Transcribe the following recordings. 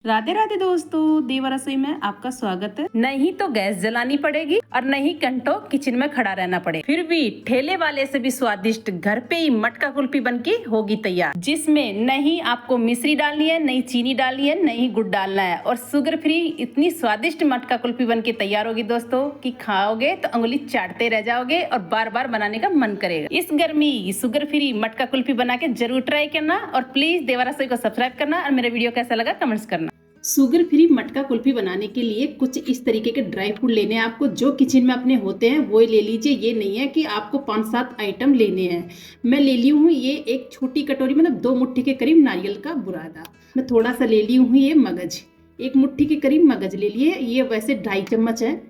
राधे राधे दोस्तों, देवा रसोई में आपका स्वागत है। नहीं तो गैस जलानी पड़ेगी और नहीं घंटों किचन में खड़ा रहना पड़े, फिर भी ठेले वाले से भी स्वादिष्ट घर पे ही मटका कुल्फी बनके होगी तैयार, जिसमें नहीं आपको मिश्री डालनी है, नहीं चीनी डालनी है, नहीं गुड़ डालना है और शुगर फ्री इतनी स्वादिष्ट मटका कुल्फी बनके तैयार होगी दोस्तों कि खाओगे तो अंगुली चाटते रह जाओगे और बार बार बनाने का मन करेगा। इस गर्मी शुगर फ्री मटका कुल्फी बना के जरूर ट्राई करना और प्लीज देवा रसोई को सब्सक्राइब करना और मेरा वीडियो कैसा लगा कमेंट्स करना। शुगर फ्री मटका कुल्फी बनाने के लिए कुछ इस तरीके के ड्राई फ्रूट लेने हैं आपको, जो किचन में अपने होते हैं वो ले लीजिए। ये नहीं है कि आपको 5-7 आइटम लेने हैं। मैं ले ली हूँ ये एक छोटी कटोरी, मतलब 2 मुट्ठी के करीब नारियल का बुरादा। मैं थोड़ा सा ले ली हूँ ये मगज, 1 मुट्ठी के करीब मगज ले लिए, ये वैसे 2.5 चम्मच है।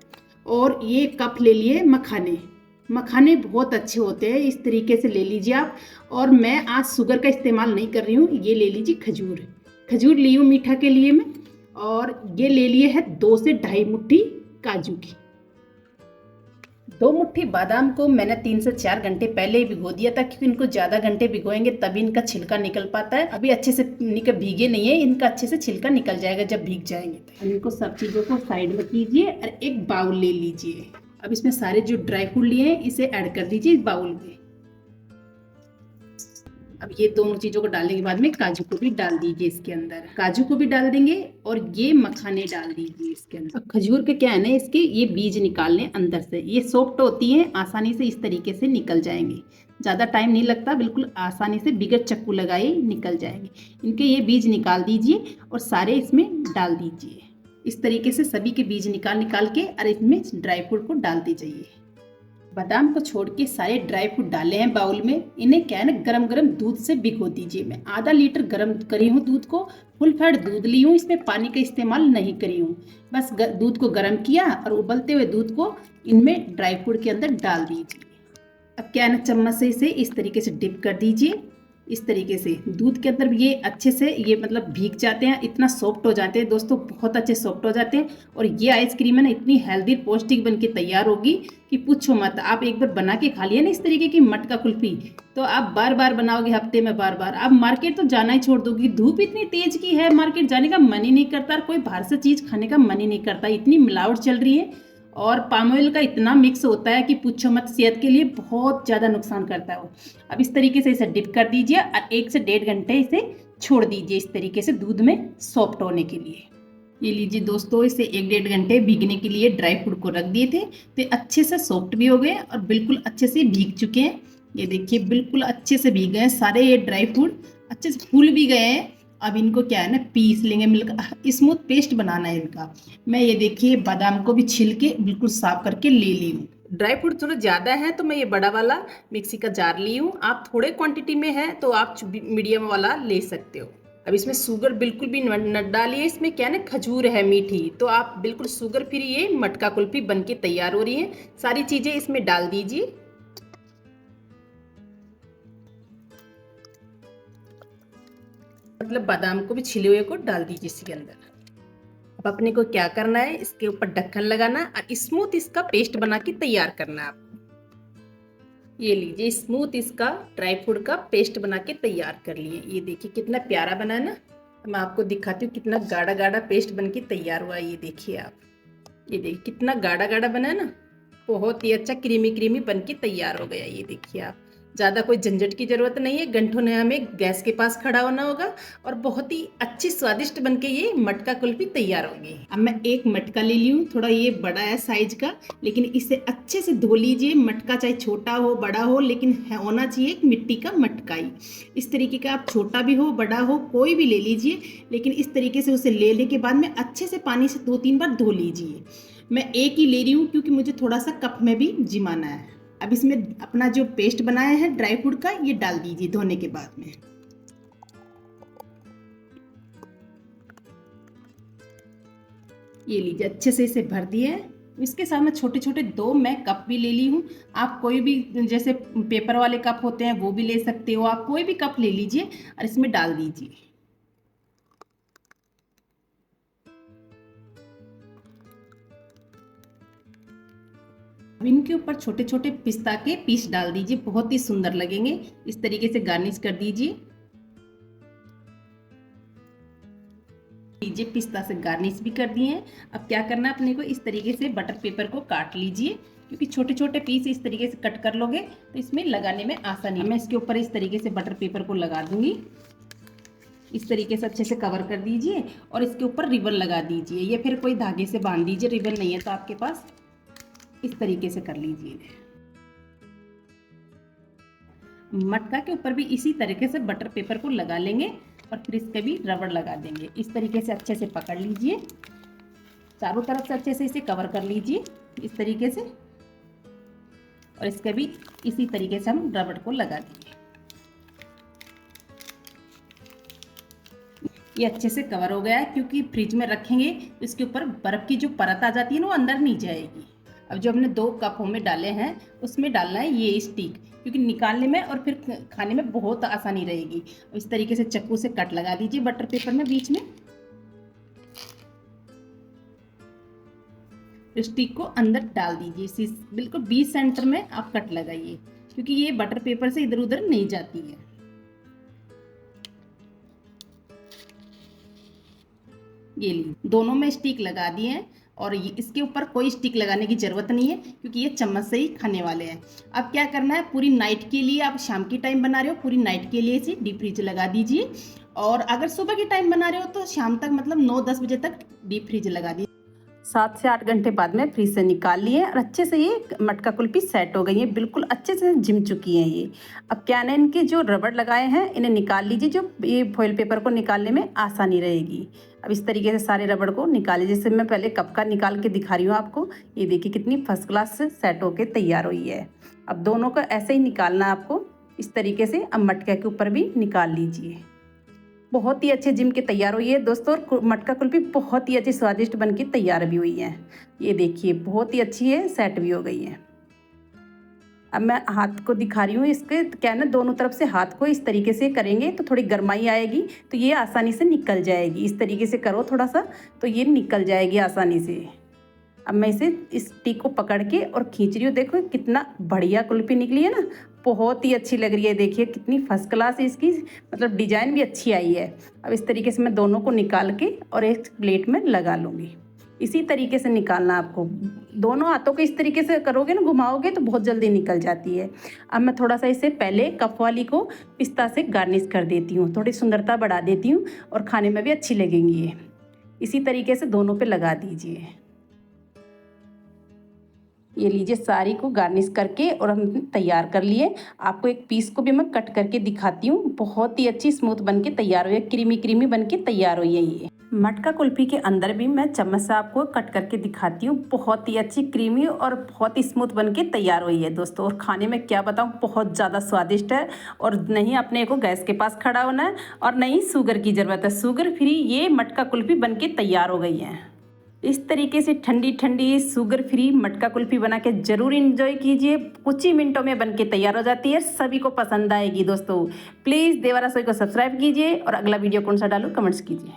और ये कप ले लिए मखाने। मखाने बहुत अच्छे होते हैं, इस तरीके से ले लीजिए आप। और मैं आज शुगर का इस्तेमाल नहीं कर रही हूँ, ये ले लीजिए खजूर। खजूर ली हूँ मीठा के लिए मैं। और ये ले लिए है 2 से 2.5 मुट्ठी काजू की। 2 मुट्ठी बादाम को मैंने 3 से 4 घंटे पहले ही भिगो दिया था, क्योंकि इनको ज़्यादा घंटे भिगोएंगे तभी इनका छिलका निकल पाता है। अभी अच्छे से भीगे नहीं है, इनका अच्छे से छिलका निकल जाएगा जब भीग जाएंगे। तो इनको सब चीज़ों को साइड में कीजिए और एक बाउल ले लीजिए। अब इसमें सारे जो ड्राई फ्रूट लिए हैं इसे ऐड कर दीजिए इस बाउल में। अब ये दोनों चीज़ों को डालने के बाद में काजू को भी डाल दीजिए इसके अंदर। काजू को भी डाल देंगे और ये मखाने डाल दीजिए इसके अंदर। अब खजूर के क्या है ना, इसके ये बीज निकालने अंदर से, ये सॉफ्ट होती हैं, आसानी से इस तरीके से निकल जाएंगे। ज़्यादा टाइम नहीं लगता, बिल्कुल आसानी से बिगर चक्कू लगाए निकल जाएंगे। इनके ये बीज निकाल दीजिए और सारे इसमें डाल दीजिए। इस तरीके से सभी के बीज निकाल के और इसमें ड्राई फ्रूट को डालते जाइए। बादाम को छोड़ के सारे ड्राई फ्रूट डाले हैं बाउल में। इन्हें क्या है ना, गरम गरम दूध से भिगो दीजिए। मैं आधा लीटर गरम करी हूँ दूध को, फुल फैट दूध ली हूँ, इसमें पानी का इस्तेमाल नहीं करी हूँ। बस दूध को गरम किया और उबलते हुए दूध को इनमें ड्राई फ्रूट के अंदर डाल दीजिए। अब क्या है ना, चम्मच से इसे इस तरीके से डिप कर दीजिए। इस तरीके से दूध के अंदर ये अच्छे से ये मतलब भीग जाते हैं, इतना सॉफ्ट हो जाते हैं दोस्तों, बहुत अच्छे सॉफ्ट हो जाते हैं। और ये आइसक्रीम है ना, इतनी हेल्दी पौष्टिक बन के तैयार होगी कि पूछो मत। आप एक बार बना के खा लिए ना इस तरीके की मटका कुल्फी, तो आप बार बार बनाओगे, हफ्ते में बार बार। आप मार्केट तो जाना ही छोड़ दोगी, धूप इतनी तेज की है, मार्केट जाने का मन ही नहीं करता, कोई बाहर से चीज़ खाने का मन ही नहीं करता। इतनी मिलावट चल रही है और पाम ऑयल का इतना मिक्स होता है कि पूछो मत, सेहत के लिए बहुत ज़्यादा नुकसान करता है वो। अब इस तरीके से इसे डिप कर दीजिए और 1 से 1.5 घंटे इसे छोड़ दीजिए इस तरीके से दूध में सॉफ्ट होने के लिए। ये लीजिए दोस्तों, इसे 1-1.5 घंटे भीगने के लिए ड्राई फ्रूट को रख दिए थे, तो अच्छे से सॉफ्ट भी हो गए और बिल्कुल अच्छे से भीग चुके हैं। ये देखिए बिल्कुल अच्छे से भीग गए सारे ये ड्राई फ्रूट, अच्छे से फूल भी गए हैं। अब इनको क्या है ना, पीस लेंगे, मिलकर स्मूथ पेस्ट बनाना है इनका। मैं ये देखिए बादाम को भी छिल के बिल्कुल साफ करके ले ली हूँ। ड्राई फ्रूट थोड़ा ज़्यादा है तो मैं ये बड़ा वाला मिक्सी का जार ली हूँ। आप थोड़े क्वांटिटी में है तो आप मीडियम वाला ले सकते हो। अब इसमें शुगर बिल्कुल भी न डालिए, इसमें क्या है ना, खजूर है मीठी, तो आप बिल्कुल शुगर फ्री ये मटका कुल्फी बन के तैयार हो रही है। सारी चीज़ें इसमें डाल दीजिए। मतलब बादाम को भी छिले हुए को डाल दीजिए इसके अंदर। अब अपने को क्या करना है, इसके ऊपर ढक्कन लगाना और स्मूथ इसका पेस्ट बना के तैयार करना है आपको। ये लीजिए स्मूथ इसका ड्राई फ्रूट का पेस्ट बना के तैयार कर लिए। ये देखिए कितना प्यारा बना है ना। मैं आपको दिखाती हूँ कितना गाढ़ा गाढ़ा पेस्ट बन के तैयार हुआ है। ये देखिए आप, ये देखिए कितना गाढ़ा गाढ़ा बना है ना, बहुत ही अच्छा क्रीमी क्रीमी बन के तैयार हो गया। ये देखिए आप, ज़्यादा कोई झंझट की ज़रूरत नहीं है, घंटों ने हमें गैस के पास खड़ा होना होगा और बहुत ही अच्छी स्वादिष्ट बनके ये मटका कुल्फी तैयार होगी। अब मैं एक मटका ले ली हूँ, थोड़ा ये बड़ा है साइज का, लेकिन इसे अच्छे से धो लीजिए। मटका चाहे छोटा हो बड़ा हो, लेकिन होना चाहिए एक मिट्टी का मटका ही। इस तरीके का आप छोटा भी हो बड़ा हो कोई भी ले लीजिए, लेकिन इस तरीके से उसे लेने के बाद में अच्छे से पानी से 2-3 बार धो लीजिए। मैं एक ही ले रही हूँ क्योंकि मुझे थोड़ा सा कप में भी जिमाना है। अब इसमें अपना जो पेस्ट बनाया है ड्राई फ्रूट का ये डाल दीजिए धोने के बाद में। ये लीजिए अच्छे से इसे भर दिए। इसके साथ में छोटे छोटे 2 मैं कप भी ले ली हूँ। आप कोई भी जैसे पेपर वाले कप होते हैं वो भी ले सकते हो, आप कोई भी कप ले लीजिए और इसमें डाल दीजिए। अब इनके ऊपर छोटे छोटे पिस्ता के पीस डाल दीजिए, बहुत ही सुंदर लगेंगे। इस तरीके से गार्निश कर दीजिए। लीजिए पिस्ता से गार्निश भी कर दिए हैं। अब क्या करना है अपने को, इस तरीके से बटर पेपर को काट लीजिए, क्योंकि छोटे छोटे पीस इस तरीके से कट कर लोगे तो इसमें लगाने में आसानी। मैं इसके ऊपर इस तरीके से बटर पेपर को लगा दूंगी। इस तरीके से अच्छे से कवर कर दीजिए और इसके ऊपर रिबन लगा दीजिए, या फिर कोई धागे से बांध दीजिए। रिबन नहीं है तो आपके पास इस तरीके से कर लीजिए। मटका के ऊपर भी इसी तरीके से बटर पेपर को लगा लेंगे और फिर इसके भी रबड़ लगा देंगे। इस तरीके से अच्छे से पकड़ लीजिए, चारों तरफ से अच्छे से इसे कवर कर लीजिए इस तरीके से, और इसके भी इसी तरीके से हम रबड़ को लगा देंगे। ये अच्छे से कवर हो गया है, क्योंकि फ्रिज में रखेंगे तो इसके ऊपर बर्फ की जो परत आ जाती है ना वो अंदर नहीं जाएगी। अब जो हमने 2 कपों में डाले हैं उसमें डालना है ये स्टिक, क्योंकि निकालने में और फिर खाने में बहुत आसानी रहेगी। इस तरीके से चाकू से कट लगा दीजिए बटर पेपर में बीच में, स्टिक को अंदर डाल दीजिए। बिल्कुल 20 सेंटर में आप कट लगाइए, क्योंकि ये बटर पेपर से इधर उधर नहीं जाती है। ये लीजिए, दोनों में स्टिक लगा दिए हैं और इसके ऊपर कोई स्टिक लगाने की ज़रूरत नहीं है, क्योंकि ये चम्मच से ही खाने वाले हैं। अब क्या करना है, पूरी नाइट के लिए, आप शाम की टाइम बना रहे हो, पूरी नाइट के लिए इसे डीप फ्रीज लगा दीजिए। और अगर सुबह की टाइम बना रहे हो तो शाम तक, मतलब 9-10 बजे तक डीप फ्रीज लगा दीजिए। 7 से 8 घंटे बाद में फ्रीज से निकाल लिए और अच्छे से ये मटका कुल्फी सेट हो गई है, बिल्कुल अच्छे से जिम चुकी हैं ये। अब क्या है, इनके जो रबड़ लगाए हैं इन्हें निकाल लीजिए, जो ये फॉइल पेपर को निकालने में आसानी रहेगी। अब इस तरीके से सारे रबड़ को निकालिए, जैसे मैं पहले कप का निकाल के दिखा रही हूँ आपको। ये देखिए कितनी फर्स्ट क्लास से सेट होके तैयार हुई है। अब दोनों को ऐसे ही निकालना है आपको इस तरीके से। अब मटके के ऊपर भी निकाल लीजिए। बहुत ही अच्छे जिम के तैयार हुई है दोस्तों, और मटका कुल्फी बहुत ही अच्छी स्वादिष्ट बन के तैयार भी हुई है। ये देखिए बहुत ही अच्छी है, सेट भी हो गई है। अब मैं हाथ को दिखा रही हूँ, इसके क्या है ना, दोनों तरफ से हाथ को इस तरीके से करेंगे तो थोड़ी गर्माई आएगी, तो ये आसानी से निकल जाएगी। इस तरीके से करो थोड़ा सा तो ये निकल जाएगी आसानी से। अब मैं इसे इस स्टिक को पकड़ के और खींच रही हूँ, देखो कितना बढ़िया कुल्फी निकली है ना, बहुत ही अच्छी लग रही है। देखिए कितनी फर्स्ट क्लास है इसकी, मतलब डिजाइन भी अच्छी आई है। अब इस तरीके से मैं दोनों को निकाल के और एक प्लेट में लगा लूँगी। इसी तरीके से निकालना आपको, दोनों हाथों को इस तरीके से करोगे ना, घुमाओगे तो बहुत जल्दी निकल जाती है। अब मैं थोड़ा सा इसे पहले कप वाली को पिस्ता से गार्निश कर देती हूँ, थोड़ी सुंदरता बढ़ा देती हूँ और खाने में भी अच्छी लगेंगी ये। इसी तरीके से दोनों पे लगा दीजिए। ये लीजिए सारी को गार्निश करके और हम तैयार कर लिए। आपको एक पीस को भी मैं कट करके दिखाती हूँ, बहुत ही अच्छी स्मूथ बन के तैयार हुई है, क्रीमी क्रीमी बन के तैयार हुई है। ये मटका कुल्फी के अंदर भी मैं चम्मच से आपको कट करके दिखाती हूँ, बहुत ही अच्छी क्रीमी और बहुत ही स्मूथ बन के तैयार हुई है दोस्तों। और खाने में क्या बताऊँ, बहुत ज़्यादा स्वादिष्ट है। और नहीं अपने को गैस के पास खड़ा होना है और नहीं शुगर की ज़रूरत है, शुगर फ्री ये मटका कुल्फी बन के तैयार हो गई है। इस तरीके से ठंडी ठंडी शुगर फ्री मटका कुल्फी बना के ज़रूर इंजॉय कीजिए, कुछ ही मिनटों में बन के तैयार हो जाती है, सभी को पसंद आएगी दोस्तों। प्लीज़ देवा रसोई को सब्सक्राइब कीजिए और अगला वीडियो कौन सा डालूँ कमेंट्स कीजिए।